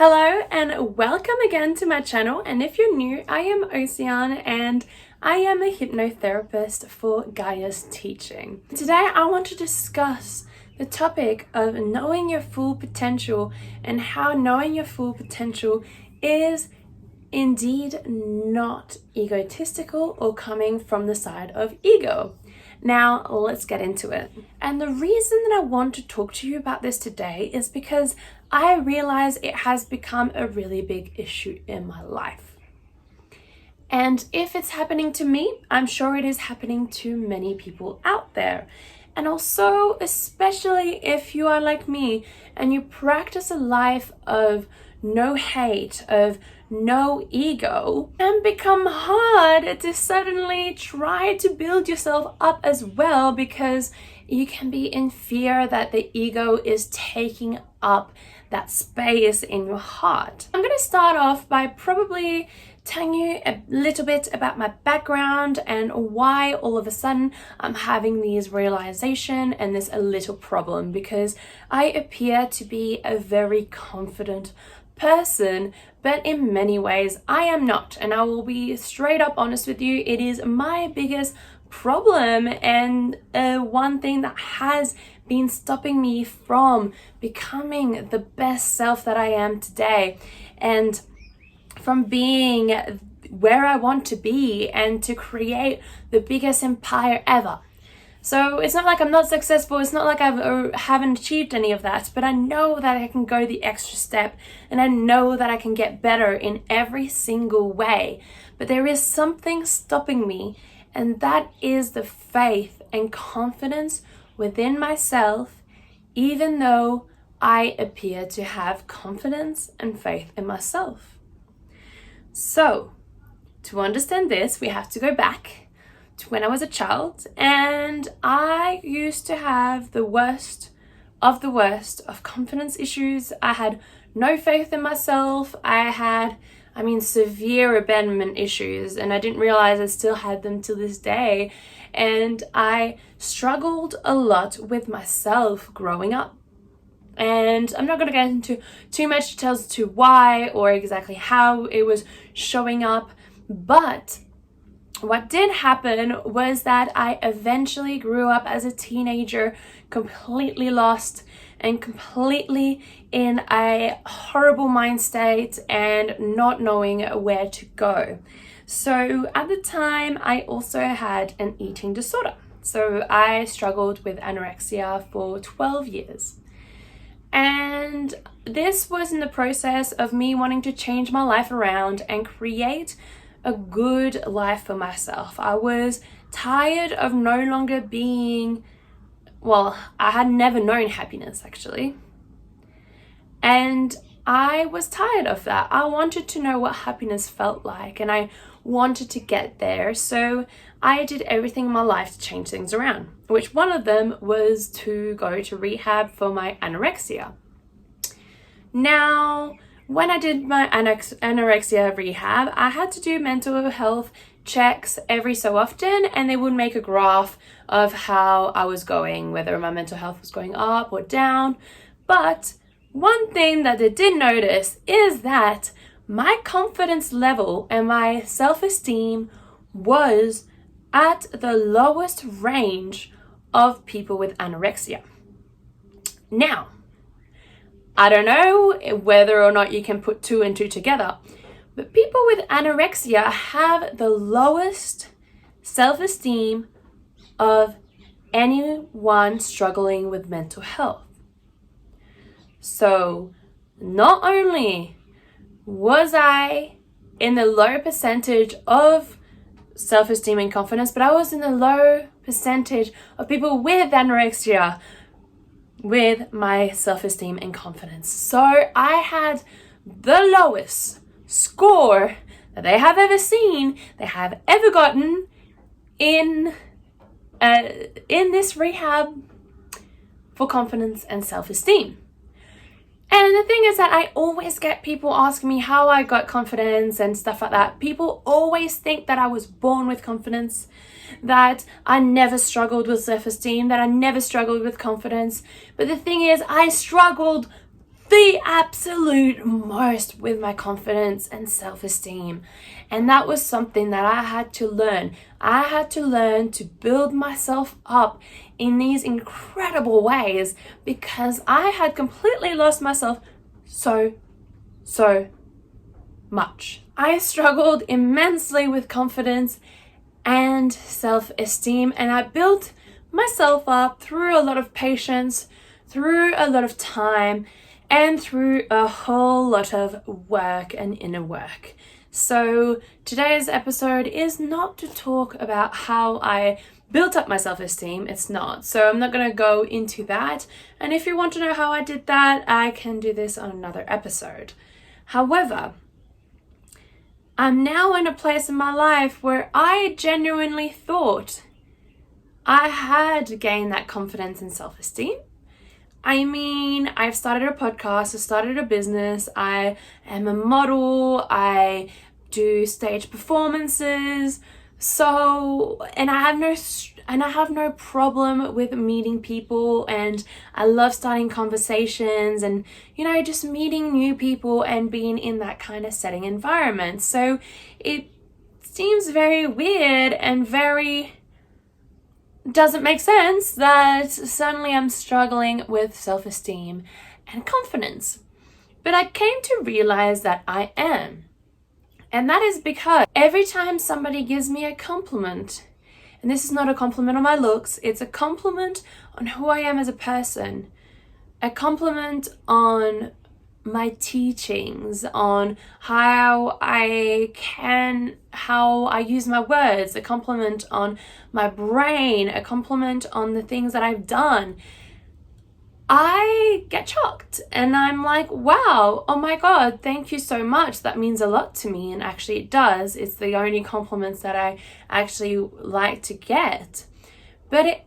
Hello and welcome again to my channel, and if you're new, I am Ocean and I am a hypnotherapist for Gaia's teaching. Today I want to discuss the topic of knowing your full potential and how knowing your full potential is indeed not egotistical or coming from the side of ego. Now let's get into it. And the reason that I want to talk to you about this today is because I realize it has become a really big issue in my life. And if it's happening to me, I'm sure it is happening to many people out there. And also, especially if you are like me and you practice a life of no hate, of no ego, it can become hard to suddenly try to build yourself up as well, because you can be in fear that the ego is taking up that space in your heart. I'm going to start off by probably telling you a little bit about my background and why all of a sudden I'm having these realization and this a little problem, because I appear to be a very confident person, but in many ways I am not, and I will be straight up honest with you. It is my biggest problem and one thing that has been stopping me from becoming the best self that I am today, and from being where I want to be and to create the biggest empire ever. So it's not like I'm not successful, it's not like I haven't achieved any of that, but I know that I can go the extra step and I know that I can get better in every single way. But there is something stopping me, and that is the faith and confidence within myself, even though I appear to have confidence and faith in myself. So, to understand this, we have to go back to when I was a child, and I used to have the worst of confidence issues. I had no faith in myself. I had severe abandonment issues, and I didn't realize I still had them till this day. And I struggled a lot with myself growing up. And I'm not going to get into too much details to why or exactly how it was showing up, but what did happen was that I eventually grew up as a teenager completely lost and completely in a horrible mind state and not knowing where to go. So at the time, I also had an eating disorder. So I struggled with anorexia for 12 years. And this was in the process of me wanting to change my life around and create a good life for myself. I was tired of no longer being, I had never known happiness actually. And I was tired of that. I wanted to know what happiness felt like, and I wanted to get there. So I did everything in my life to change things around, which one of them was to go to rehab for my anorexia. Now, when I did my anorexia rehab, I had to do mental health checks every so often, and they would make a graph of how I was going, whether my mental health was going up or down. But one thing that they did notice is that my confidence level and my self-esteem was at the lowest range of people with anorexia. Now, I don't know whether or not you can put two and two together, but people with anorexia have the lowest self-esteem of anyone struggling with mental health. So not only was I in the low percentage of self-esteem and confidence, but I was in the low percentage of people with anorexia with my self-esteem and confidence. So I had the lowest score that they have ever seen, they have ever gotten in this rehab for confidence and self-esteem. And the thing is that I always get people asking me how I got confidence and stuff like that. People always think that I was born with confidence, that I never struggled with self-esteem, that I never struggled with confidence. But the thing is, I struggled the absolute most with my confidence and self-esteem. And that was something that I had to learn. I had to learn to build myself up in these incredible ways because I had completely lost myself so much. I struggled immensely with confidence and self-esteem, and I built myself up through a lot of patience, through a lot of time, and through a whole lot of work and inner work. So today's episode is not to talk about how I built up my self-esteem. It's not. So I'm not going to go into that. And if you want to know how I did that, I can do this on another episode. However, I'm now in a place in my life where I genuinely thought I had gained that confidence and self-esteem. I mean, I've started a podcast, I started a business, I am a model, I do stage performances, and I have no problem with meeting people, and I love starting conversations and, just meeting new people and being in that kind of setting environment. So it seems very weird and doesn't make sense that suddenly I'm struggling with self-esteem and confidence. But I came to realize that I am. And that is because every time somebody gives me a compliment, and this is not a compliment on my looks, it's a compliment on who I am as a person, a compliment on my teachings, on how I use my words, a compliment on my brain, a compliment on the things that I've done, I get shocked and I'm like, wow, oh my God, thank you so much. That means a lot to me. And actually it does. It's the only compliments that I actually like to get. But it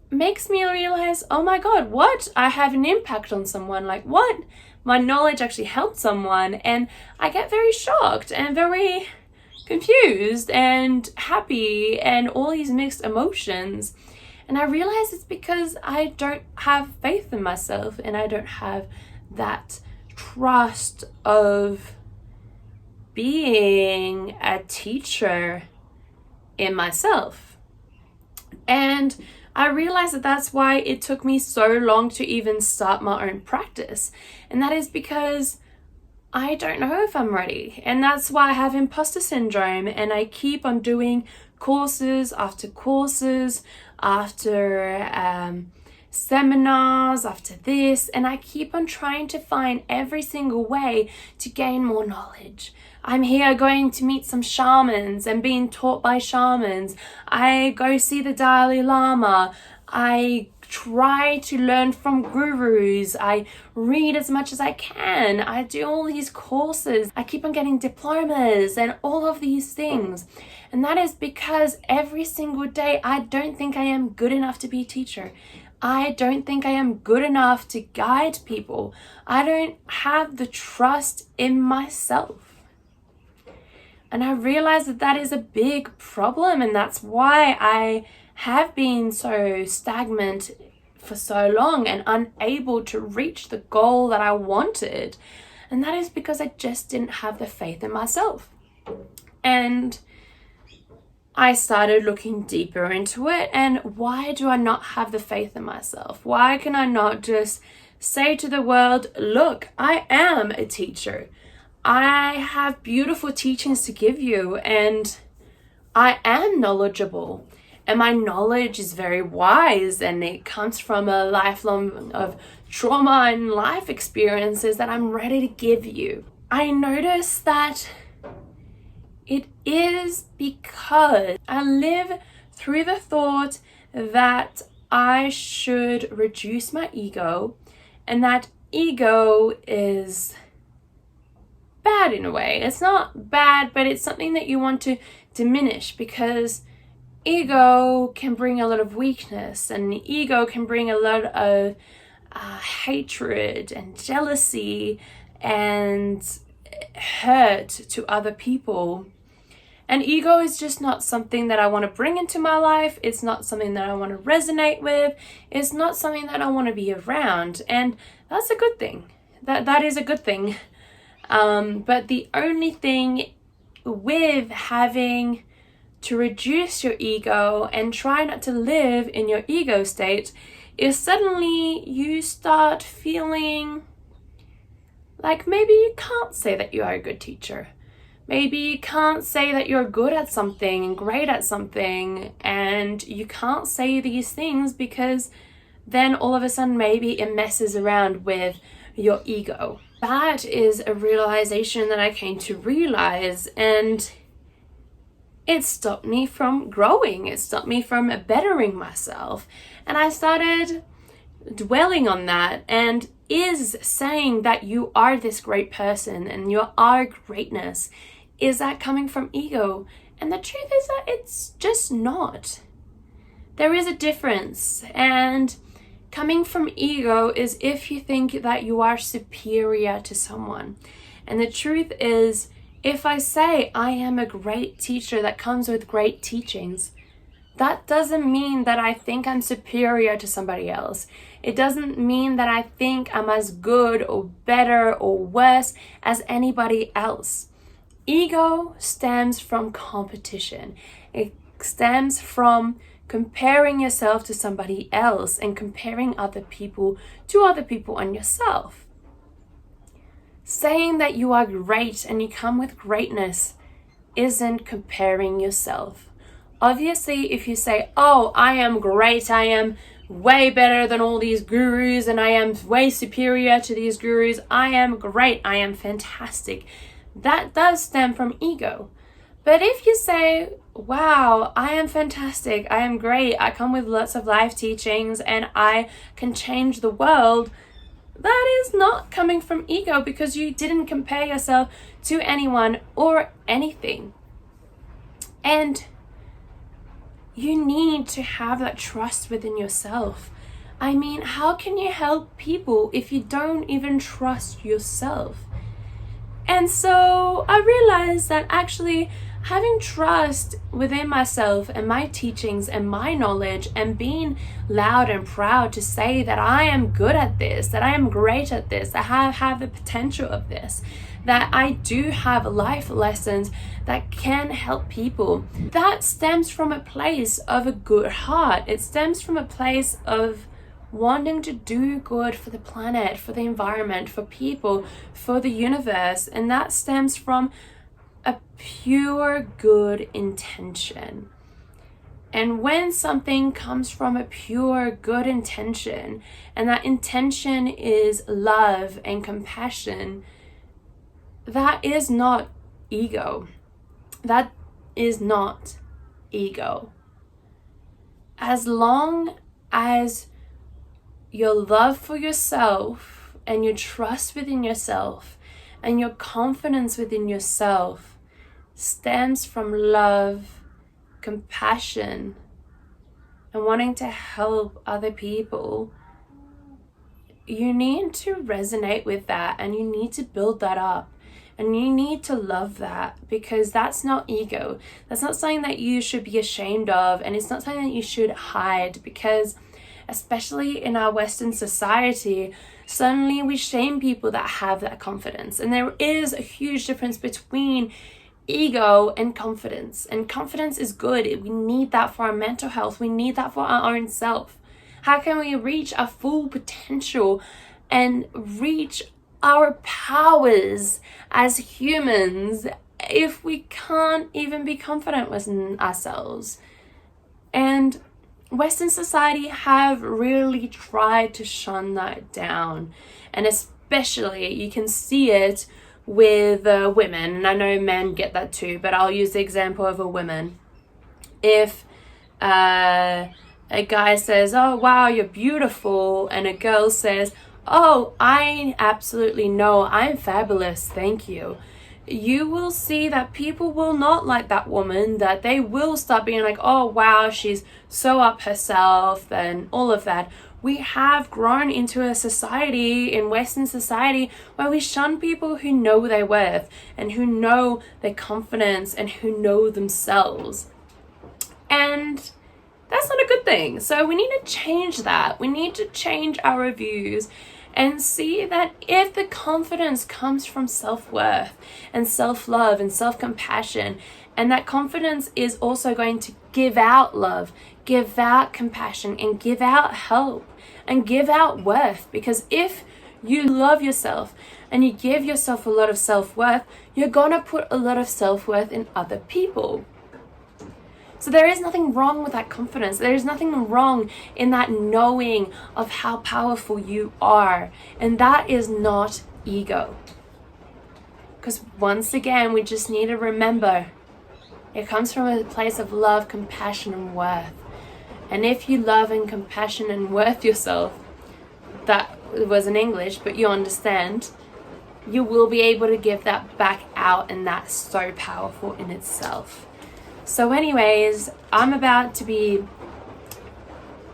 makes me realize, oh my God, what? I have an impact on someone. Like what? My knowledge actually helped someone. And I get very shocked and very confused and happy and all these mixed emotions. And I realize it's because I don't have faith in myself and I don't have that trust of being a teacher in myself. And I realized that that's why it took me so long to even start my own practice. And that is because I don't know if I'm ready. And that's why I have imposter syndrome and I keep on doing courses after courses, after seminars, after this, and I keep on trying to find every single way to gain more knowledge. I'm here going to meet some shamans and being taught by shamans. I go see the Dalai Lama. I try to learn from gurus. I read as much as I can. I do all these courses. I keep on getting diplomas and all of these things. And that is because every single day I don't think I am good enough to be a teacher. I don't think I am good enough to guide people. I don't have the trust in myself. And I realize that that is a big problem, and that's why I have been so stagnant for so long and unable to reach the goal that I wanted. And that is because I just didn't have the faith in myself. And I started looking deeper into it, and why do I not have the faith in myself? Why can I not just say to the world, look, I am a teacher. I have beautiful teachings to give you, and I am knowledgeable. And my knowledge is very wise, and it comes from a lifelong of trauma and life experiences that I'm ready to give you. I noticed that it is because I live through the thought that I should reduce my ego, and that ego is bad in a way. It's not bad, but it's something that you want to diminish, because ego can bring a lot of weakness, and ego can bring a lot of hatred and jealousy and hurt to other people. And ego is just not something that I want to bring into my life. It's not something that I want to resonate with. It's not something that I want to be around. And that's a good thing. that is a good thing. But the only thing with having to reduce your ego and try not to live in your ego state is suddenly you start feeling like maybe you can't say that you are a good teacher. Maybe you can't say that you're good at something and great at something, and you can't say these things because then all of a sudden maybe it messes around with your ego. That is a realization that I came to realize, and it stopped me from growing. It stopped me from bettering myself. And I started dwelling on that, and is saying that you are this great person and you are greatness, is that coming from ego? And the truth is that it's just not. There is a difference, and coming from ego is if you think that you are superior to someone. And the truth is, if I say I am a great teacher that comes with great teachings, that doesn't mean that I think I'm superior to somebody else. It doesn't mean that I think I'm as good or better or worse as anybody else. Ego stems from competition. It stems from comparing yourself to somebody else and comparing other people to other people and yourself. Saying that you are great and you come with greatness isn't comparing yourself. Obviously, if you say, oh, I am great, I am way better than all these gurus and I am way superior to these gurus, I am great, I am fantastic, that does stem from ego. But if you say, wow, I am fantastic, I am great, I come with lots of life teachings and I can change the world, that is not coming from ego, because you didn't compare yourself to anyone or anything. And you need to have that trust within yourself. I mean, how can you help people if you don't even trust yourself? And so I realized that actually having trust within myself and my teachings and my knowledge, and being loud and proud to say that I am good at this, that I am great at this, that I have the potential of this, that I do have life lessons that can help people, that stems from a place of a good heart. It stems from a place of wanting to do good for the planet, for the environment, for people, for the universe. And that stems from a pure good intention. And when something comes from a pure good intention, and that intention is love and compassion, that is not ego. That is not ego. As long as your love for yourself and your trust within yourself and your confidence within yourself stems from love, compassion, and wanting to help other people, you need to resonate with that, and you need to build that up. And you need to love that, because that's not ego. That's not something that you should be ashamed of, and it's not something that you should hide, because especially in our Western society, suddenly we shame people that have that confidence. And there is a huge difference between ego and confidence. And confidence is good. We need that for our mental health. We need that for our own self. How can we reach our full potential and reach our powers as humans if we can't even be confident within ourselves? And Western society have really tried to shun that down, and especially you can see it with women. And I know men get that too, but I'll use the example of a woman. If a guy says, oh wow, you're beautiful, and a girl says, oh, I absolutely know, I'm fabulous, thank you, you will see that people will not like that woman, that they will start being like, oh wow, she's so up herself and all of that. We have grown into a society, in Western society, where we shun people who know their worth and who know their confidence and who know themselves. And that's not a good thing. So we need to change that. We need to change our reviews and see that if the confidence comes from self-worth and self-love and self-compassion, and that confidence is also going to give out love, give out compassion, and give out help, and give out worth. Because if you love yourself and you give yourself a lot of self-worth, you're gonna put a lot of self-worth in other people. So there is nothing wrong with that confidence. There is nothing wrong in that knowing of how powerful you are. And that is not ego. Because once again, we just need to remember, it comes from a place of love, compassion, and worth. And if you love and compassion and worth yourself, that was in English, but you understand, you will be able to give that back out, and that's so powerful in itself. So anyways, I'm about to be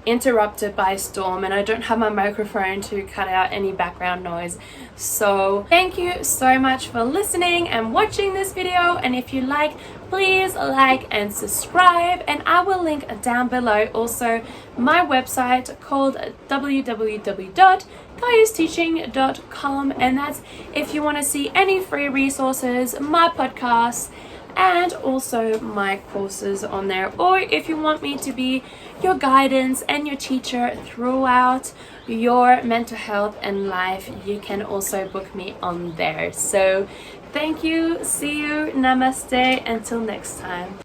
interrupted by a storm, and I don't have my microphone to cut out any background noise. So thank you so much for listening and watching this video, and if you like, please like and subscribe, and I will link down below also my website called www.gaiasteaching.com, and that's if you want to see any free resources, my podcasts, and also my courses on there, or if you want me to be your guidance and your teacher throughout your mental health and life, you can also book me on there. So thank you, see you, namaste, until next time.